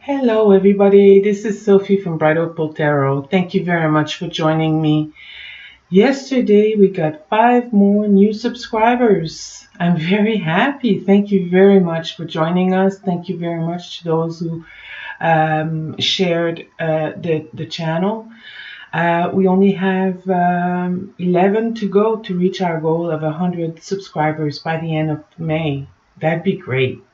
Hello, everybody. This is Sophie from Bright Opal Tarot. Thank you very much for joining me. Yesterday, we got 5 more new subscribers. I'm very happy. Thank you very much for joining us. Thank you very much to those who shared the channel. We only have 11 to go to reach our goal of 100 subscribers by the end of May. That'd be great.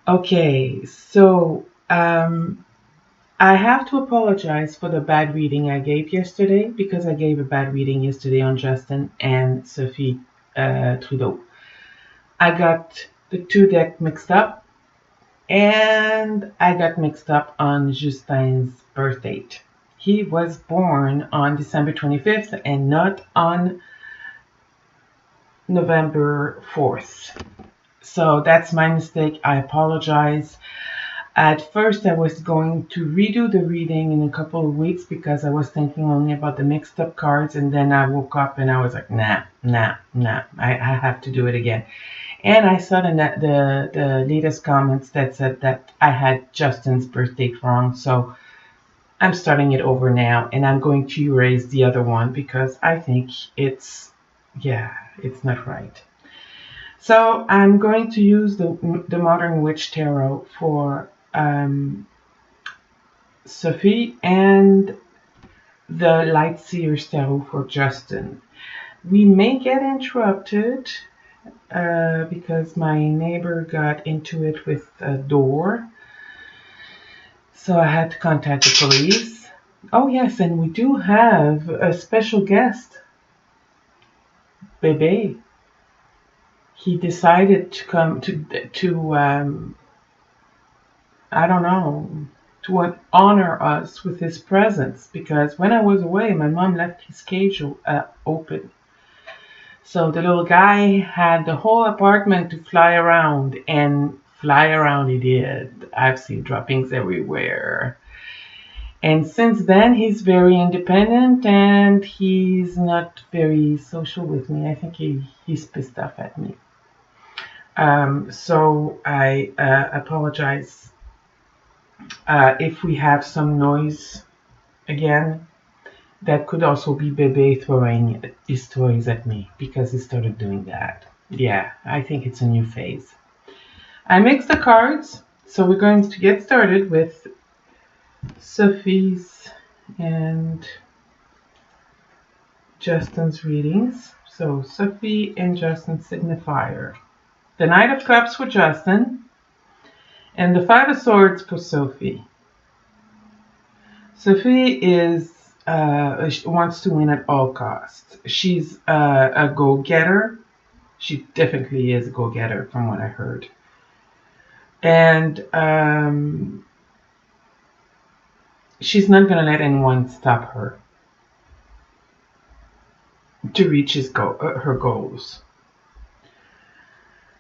Okay, so I have to apologize for the bad reading I gave yesterday because I gave a bad reading yesterday on Justin and Sophie Trudeau. I got the two decks mixed up and I got mixed up on Justin's birth date. He was born on December 25th and not on November 4th. So that's my mistake. I apologize. At first, I was going to redo the reading in a couple of weeks because I was thinking only about the mixed up cards, and then I woke up and I was like, nah, I have to do it again. And I saw the latest comments that said that I had Justin's birth date wrong, so I'm starting it over now, and I'm going to erase the other one because I think it's not right. So I'm going to use the Modern Witch Tarot for Sophie and the Light Seers Tarot for Justin. We may get interrupted because my neighbor got into it with a door. So I had to contact the police. Oh yes, and we do have a special guest, Bebe. He decided to come to I don't know, to honor us with his presence because when I was away, my mom left his cage open. So the little guy had the whole apartment to fly around, and fly around he did. I've seen droppings everywhere. And since then, he's very independent and he's not very social with me. I think he's pissed off at me. So I apologize if we have some noise again. That could also be Bebe throwing his toys at me because he started doing that. Yeah, I think it's a new phase. I mixed the cards, so we're going to get started with Sophie's and Justin's readings. So Sophie and Justin's signifier. The Knight of Cups for Justin and the Five of Swords for Sophie. Sophie she wants to win at all costs. She's a go-getter. She definitely is a go-getter from what I heard. And she's not going to let anyone stop her to reach her goals.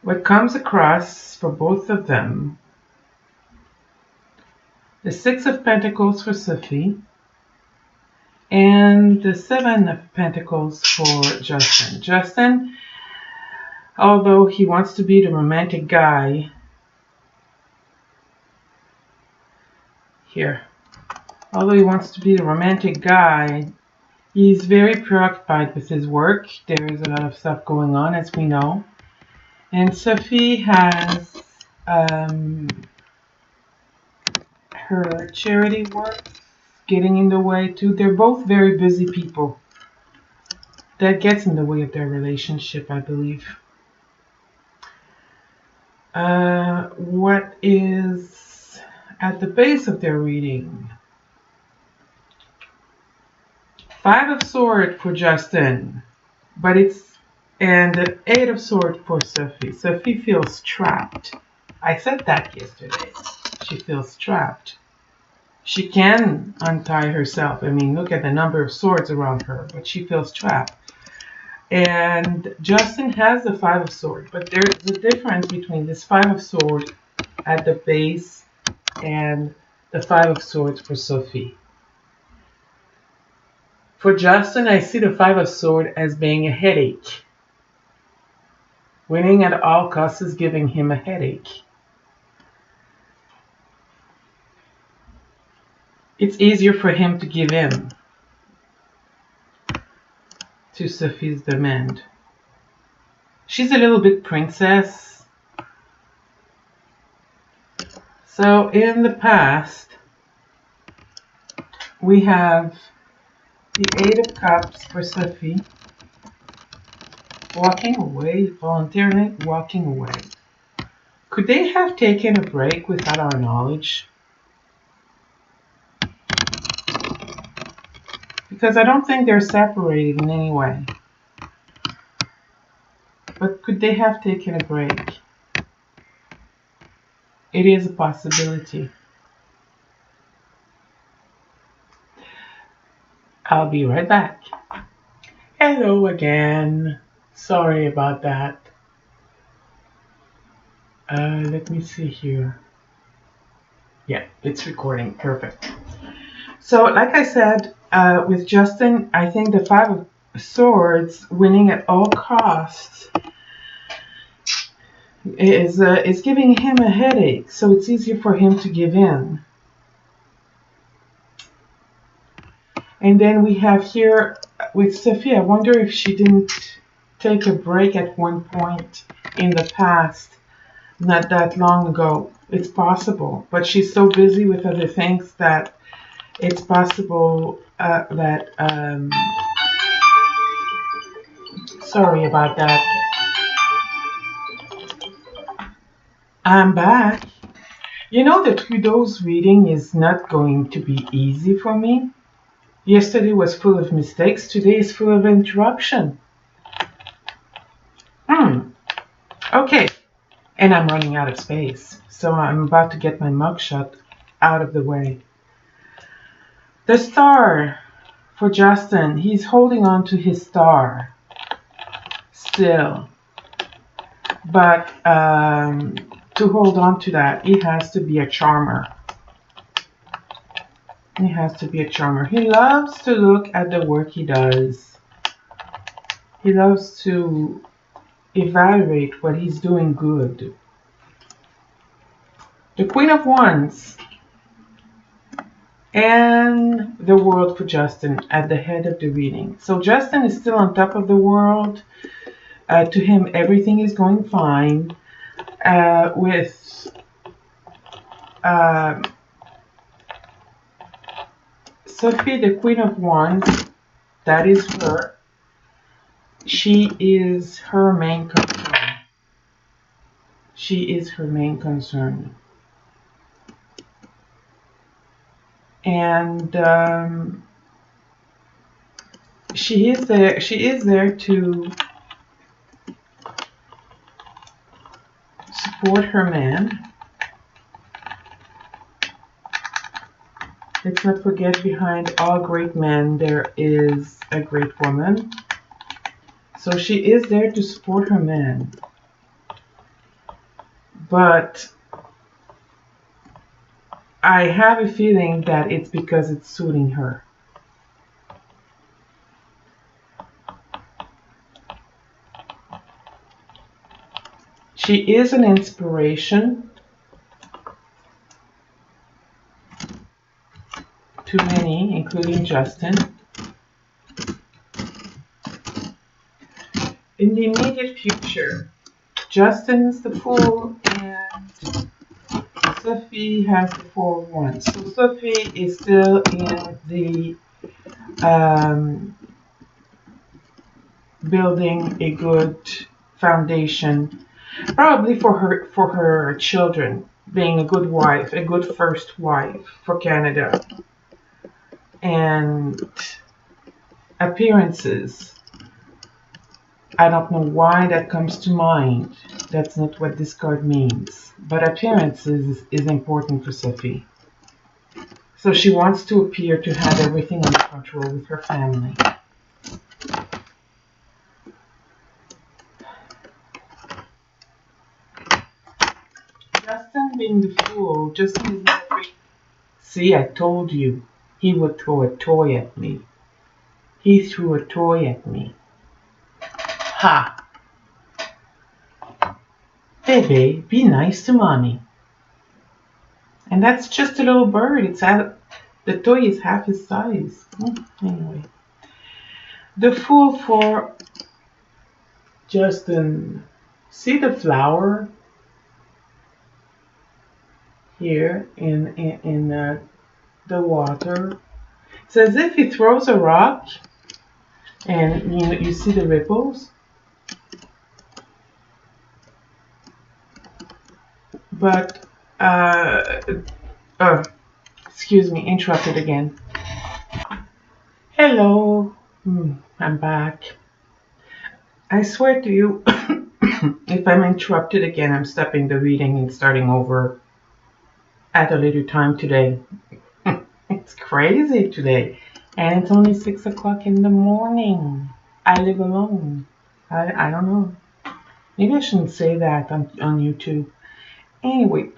What comes across for both of them, the Six of Pentacles for Sophie and the Seven of Pentacles for Justin. Justin, although he wants to be the romantic guy, although he wants to be the romantic guy, he's very preoccupied with his work. There is a lot of stuff going on, as we know. And Sophie has her charity work getting in the way too. They're both very busy people. That gets in the way of their relationship, I believe. What is at the base of their reading? Five of Swords for Justin, and the Eight of Swords for Sophie. Sophie feels trapped. I said that yesterday. She feels trapped. She can untie herself. I mean, look at the number of swords around her, but she feels trapped. And Justin has the Five of Swords, but there's a difference between this Five of Swords at the base and the Five of Swords for Sophie. For Justin, I see the Five of Swords as being a headache. Winning at all costs is giving him a headache. It's easier for him to give in to Sophie's demand. She's a little bit princess. So in the past, we have the Eight of Cups for Sophie. Walking away, voluntarily walking away. Could they have taken a break without our knowledge? Because I don't think they're separated in any way. But could they have taken a break? It is a possibility. I'll be right back. Hello again. Sorry about that. Let me see here. Yeah, it's recording. Perfect. So, like I said, with Justin, I think the Five of Swords, winning at all costs, is giving him a headache. So it's easier for him to give in. And then we have here with Sophie, I wonder if she didn't take a break at one point in the past, not that long ago. It's possible, but she's so busy with other things that it's possible that, sorry about that. I'm back. You know, the Trudeaus reading is not going to be easy for me. Yesterday was full of mistakes. Today is full of interruption. Okay. And I'm running out of space. So I'm about to get my mugshot out of the way. The star for Justin. He's holding on to his star still. But to hold on to that, he has to be a charmer. He has to be a charmer. He loves to look at the work he does. He loves to evaluate what he's doing good. The Queen of Wands and the World for Justin at the head of the reading. So Justin is still on top of the world. To him, everything is going fine. With Sophie, the Queen of Wands, that is her. She is her main concern. She is her main concern. And she is there to support her man. Let's not forget, behind all great men there is a great woman. So she is there to support her man. But I have a feeling that it's because it's suiting her. She is an inspiration to many, including Justin. In the immediate future, Justin's the Fool and Sophie has the Four of Wands. So Sophie is still in the building a good foundation, probably for her children, being a good wife, a good first wife for Canada. And appearances. I don't know why that comes to mind. That's not what this card means. But appearances is important for Sophie. So she wants to appear to have everything under control with her family. Justin being the Fool, Justin is not free. See, I told you, he would throw a toy at me. He threw a toy at me. Ha! Bebe, be nice to mommy. And that's just a little bird. The toy is half his size. Anyway. The Fool for Justin. See the flower here in the water? It's as if he throws a rock and you see the ripples. But, oh, excuse me, interrupted again. Hello, I'm back. I swear to you, if I'm interrupted again, I'm stopping the reading and starting over at a later time today. It's crazy today. And it's only 6 o'clock in the morning. I live alone. I don't know. Maybe I shouldn't say that on YouTube. Anyway,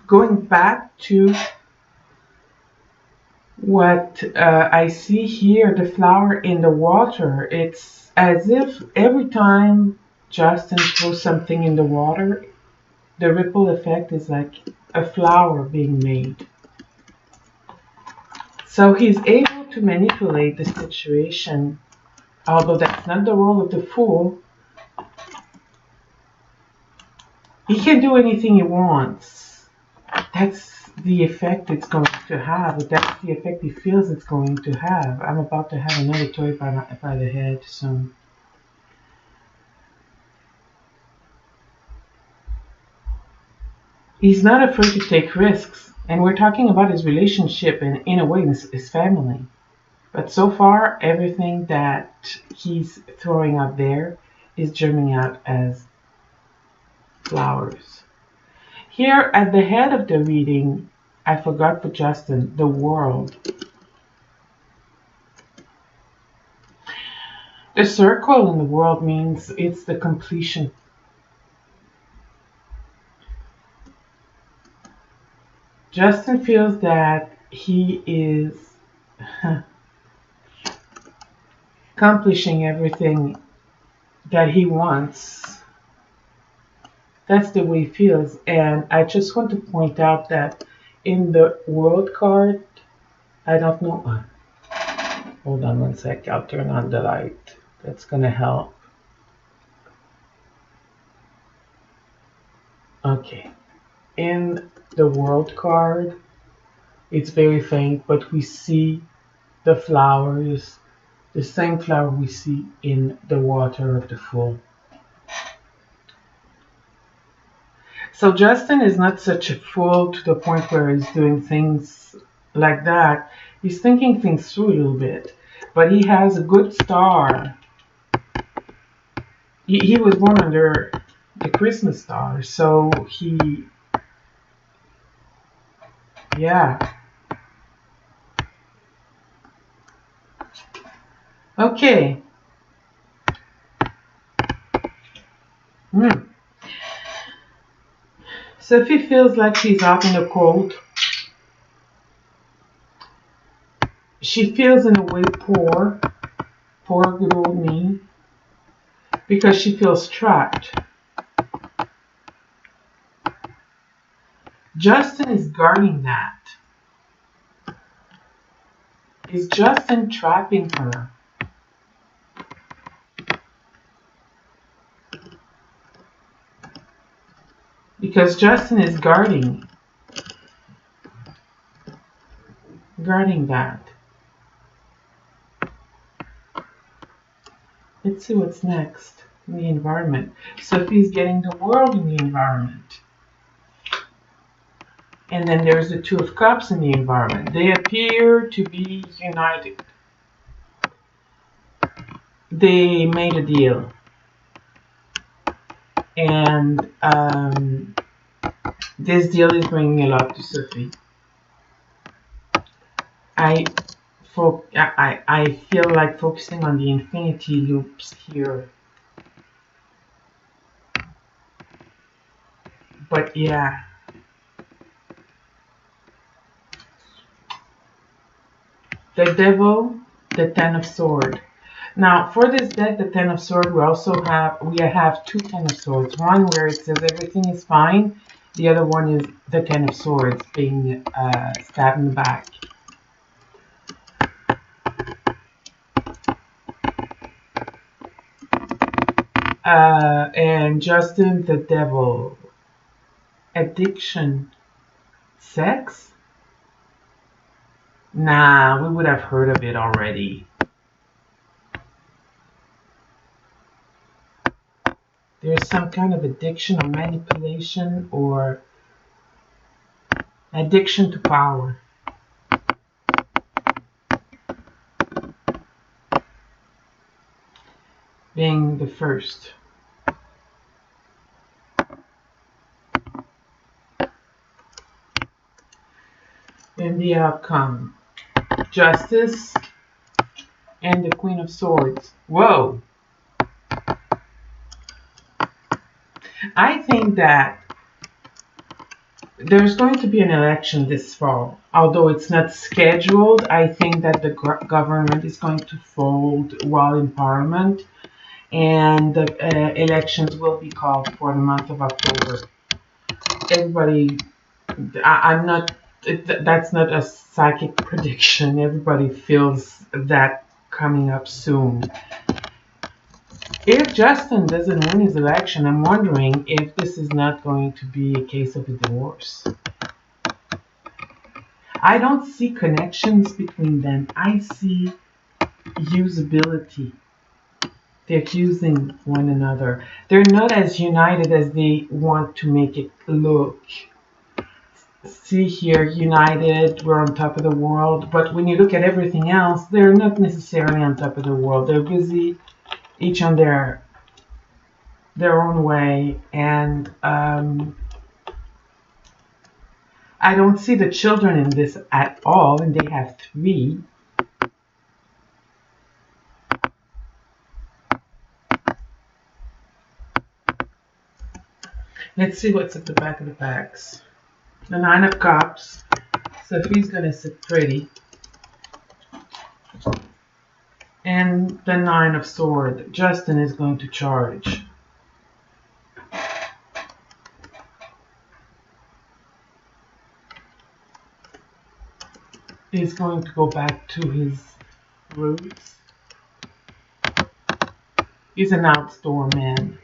going back to what I see here, the flower in the water. It's as if every time Justin throws something in the water, the ripple effect is like a flower being made. So he's able to manipulate the situation, although that's not the role of the Fool. He can do anything he wants. That's the effect it's going to have. That's the effect he feels it's going to have. I'm about to have another toy by the head soon. He's not afraid to take risks. And we're talking about his relationship and, in a way, his family. But so far, everything that he's throwing out there is germing out as flowers. Here at the head of the reading, I forgot for Justin, the world. The circle in the world means it's the completion. Justin feels that he is accomplishing everything that he wants. That's the way he feels. And I just want to point out that in the world card, I don't know. Hold on one sec. I'll turn on the light. That's going to help. Okay. In the world card, it's very faint, but we see the flowers, the same flower we see in the water of the Fool. So Justin is not such a fool to the point where he's doing things like that. He's thinking things through a little bit, but he has a good star. He was born under the Christmas star, so yeah. Okay. Sophie feels like she's out in the cold. She feels in a way poor good old me, because she feels trapped. Justin is guarding that. Is Justin trapping her? Because Justin is guarding that. Let's see what's next in the environment. Sophie's getting the world in the environment. And then there's the Two of Cups in the environment. They appear to be united. They made a deal. And this deal is bringing a lot to Sophie. I feel like focusing on the infinity loops here. But yeah. The Devil, the Ten of Swords. Now, for this deck, the Ten of Swords, we have two Ten of Swords. One where it says everything is fine. The other one is the Ten of Swords being stabbed in the back. And Justin the devil. Addiction. Sex? Nah, we would have heard of it already. There's some kind of addiction or manipulation or addiction to power. Being the first. And the outcome. Justice and the Queen of Swords. Whoa! I think that there's going to be an election this fall. Although it's not scheduled, I think that the government is going to fold while in Parliament, and the elections will be called for the month of October. Everybody, I'm not, that's not a psychic prediction. Everybody feels that coming up soon. If Justin doesn't win his election, I'm wondering if this is not going to be a case of a divorce. I don't see connections between them. I see usability. They're using one another. They're not as united as they want to make it look. See here, united, we're on top of the world. But when you look at everything else, they're not necessarily on top of the world. They're busy, each on their own way, and I don't see the children in this at all, and they have 3. Let's see what's at the back of the packs. The 9 of Cups. Sophie's gonna sit pretty. And the 9 of Swords. Justin is going to charge. He's going to go back to his roots. He's an outdoor man.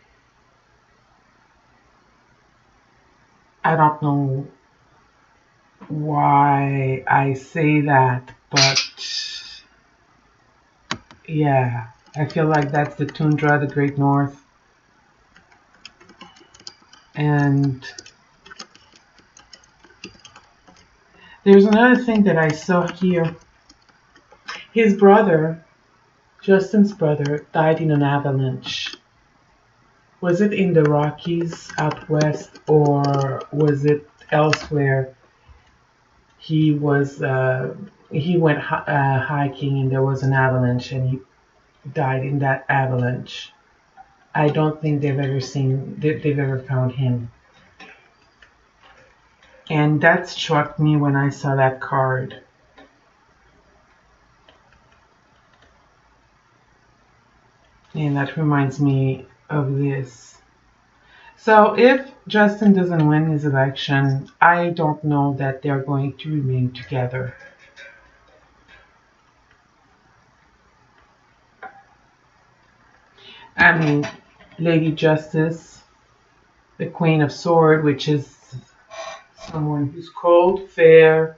I don't know why I say that, but yeah, I feel like that's the tundra, the Great North. And there's another thing that I saw here. His brother, Justin's brother, died in an avalanche. Was it in the Rockies out west, or was it elsewhere? He went hiking and there was an avalanche and he died in that avalanche. I don't think they've ever found him. And that struck me when I saw that card. And that reminds me of this. So if Justin doesn't win his election, I don't know that they're going to remain together. I mean, Lady Justice, the Queen of Swords, which is someone who's cold, fair.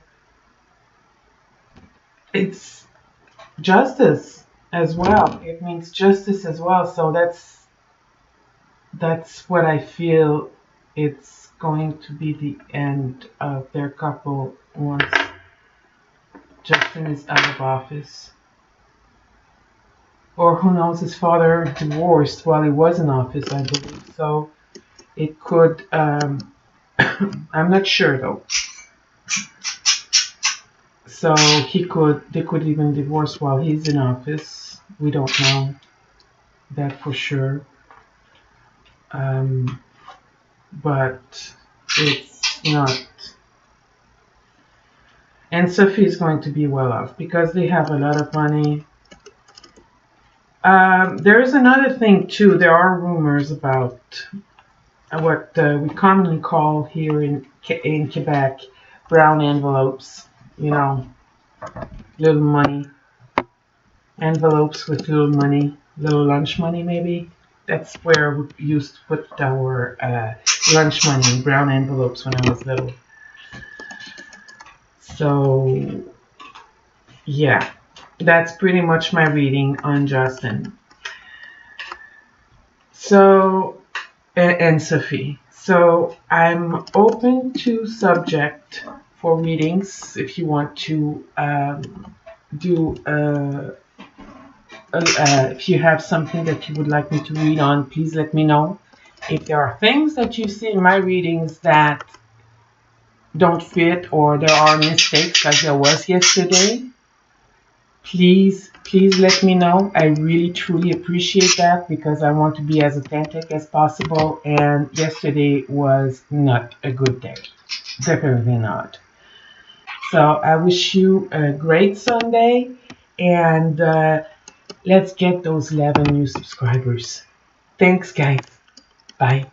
It's justice as well. It means justice as well. So that's what I feel it's going to be the end of their couple once Justin is out of office. Or who knows, his father divorced while he was in office, I believe. So it could, I'm not sure though. So they could even divorce while he's in office. We don't know that for sure. But it's not. And Sophie is going to be well off because they have a lot of money. There is another thing too. There are rumors about what we commonly call here in Quebec brown envelopes. You know, little money. Envelopes with little money, little lunch money maybe. That's where we used to put our lunch money in brown envelopes when I was little. So, yeah, that's pretty much my reading on Justin. So, and Sophie. So, I'm open to subject for readings if you want to do if you have something that you would like me to read on, please let me know. If there are things that you see in my readings that don't fit or there are mistakes like there was yesterday, please let me know. I really truly appreciate that because I want to be as authentic as possible, and yesterday was not a good day. Definitely not. So I wish you a great Sunday, and let's get those 11 new subscribers. Thanks, guys. Bye.